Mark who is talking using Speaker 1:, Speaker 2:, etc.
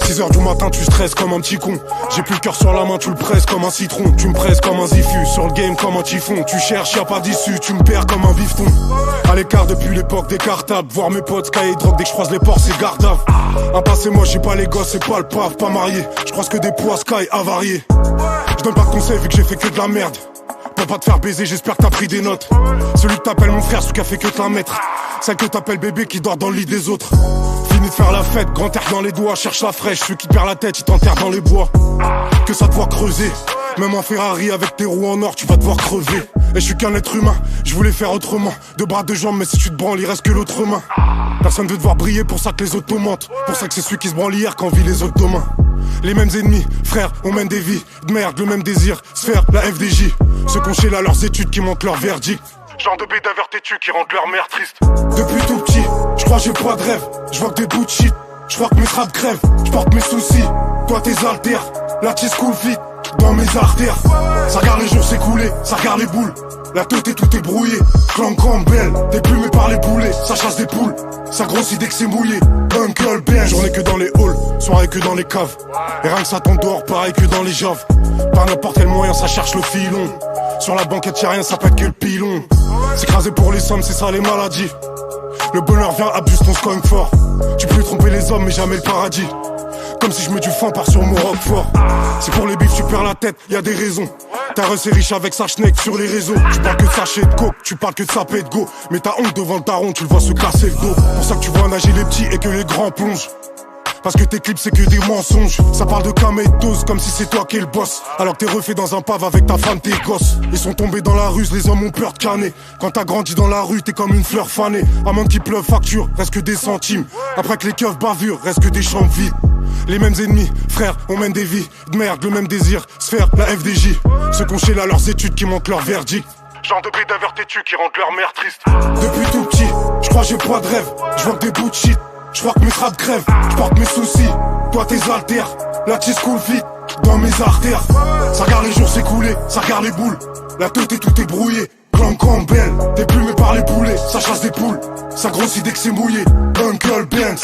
Speaker 1: 6h du matin tu stresses comme un petit con. J'ai plus le cœur sur la main, tu le presses comme un citron. Tu me presses comme un zifu, sur le game comme un typhon. Tu cherches, y'a pas d'issue, tu me perds comme un bifton. À l'écart depuis l'époque des cartables. Voir mes potes, sky et drogue, dès que je croise les ports c'est gardave. Un passé moi j'ai pas les gosses, c'est pas le paf, pas marié. Je croise que des poids sky avariés. Je donne pas de conseils vu que j'ai fait que de la merde. Pour pas te faire baiser, j'espère que t'as pris des notes. Celui que t'appelles mon frère, celui qui a fait que te la mettre. Celle que t'appelles bébé qui dort dans le lit des autres. Fini de faire la fête, grand air dans les doigts, cherche la fraîche. Celui qui perd la tête, il t'enterre dans les bois. Que ça te voit creuser. Même en Ferrari avec tes roues en or, tu vas devoir crever. Et je suis qu'un être humain, je voulais faire autrement. Deux bras, deux jambes, mais si tu te branles, il reste que l'autre main. Personne veut devoir briller, pour ça que les autres te mentent. Pour ça que c'est celui qui se branle hier qu'en vit les autres demain. Les mêmes ennemis, frères, on mène des vies de merde, le même désir, sphère, la FDJ. Ceux qu'on chie là leurs études qui montent leur verdict. Genre de bêta têtus qui rendent leur mère triste. Depuis tout petit, je crois j'ai pas de rêve. Je vois que des bouts de shit, je crois que mes trappes crèvent. Je porte mes soucis, toi tes haltères. La tisse coule vite dans mes artères. Ça regarde les jours s'écouler, ça regarde les boules. La tête et tout est brouillé, clan belle. T'es plumé par les poulets, ça chasse des poules. Ça grossit dès que c'est mouillé, Uncle Ben. Journée que dans les halls, soirée que dans les caves. Et rien que ça tombe dehors, pareil que dans les javes. Par n'importe quel moyen, ça cherche le filon. Sur la banquette y'a rien, ça pète que le pilon. S'écraser pour les sommes, c'est ça les maladies. Le bonheur vient, abuse ton scoring fort. Tu peux tromper les hommes, mais jamais le paradis. Comme si je mets du fan par sur mon roquefort. C'est pour les bifs, tu perds la tête, y'a des raisons. Ta est riche avec sa schneck sur les réseaux. Tu parles que de sachet de coke, tu parles que de sapé de go. Mais t'as honte devant le daron, tu le vois se casser le dos. Pour ça que tu vois nager les petits et que les grands plongent. Parce que tes clips c'est que des mensonges. Ça parle de cam et de dose comme si c'est toi qui es le boss. Alors que t'es refait dans un pave avec ta femme, tes gosses. Ils sont tombés dans la ruse, les hommes ont peur de canner. Quand t'as grandi dans la rue, t'es comme une fleur fanée. À moins qu'il pleuve, facture, reste que des centimes. Après que les keufs bavurent, reste que des champs vides. Les mêmes ennemis, frères, on mène des vies de merde, le même désir, sphère, la FDJ. Ceux qu'on chie là leurs études qui montent leur verdict. Genre de bêta têtus qui rendent leur mère triste. Depuis tout petit, je crois j'ai pas de rêve. Je vois que des bouts de shit, je crois que mes trappes crèvent. Je porte mes soucis, toi tes haltères. La tisse coule vite dans mes artères. Ça regarde les jours s'écouler, ça regarde les boules. La tête et tout est brouillé, clan belle. T'es plumé par les poulets, ça chasse des poules. Ça grossit dès que c'est mouillé, Uncle Benz.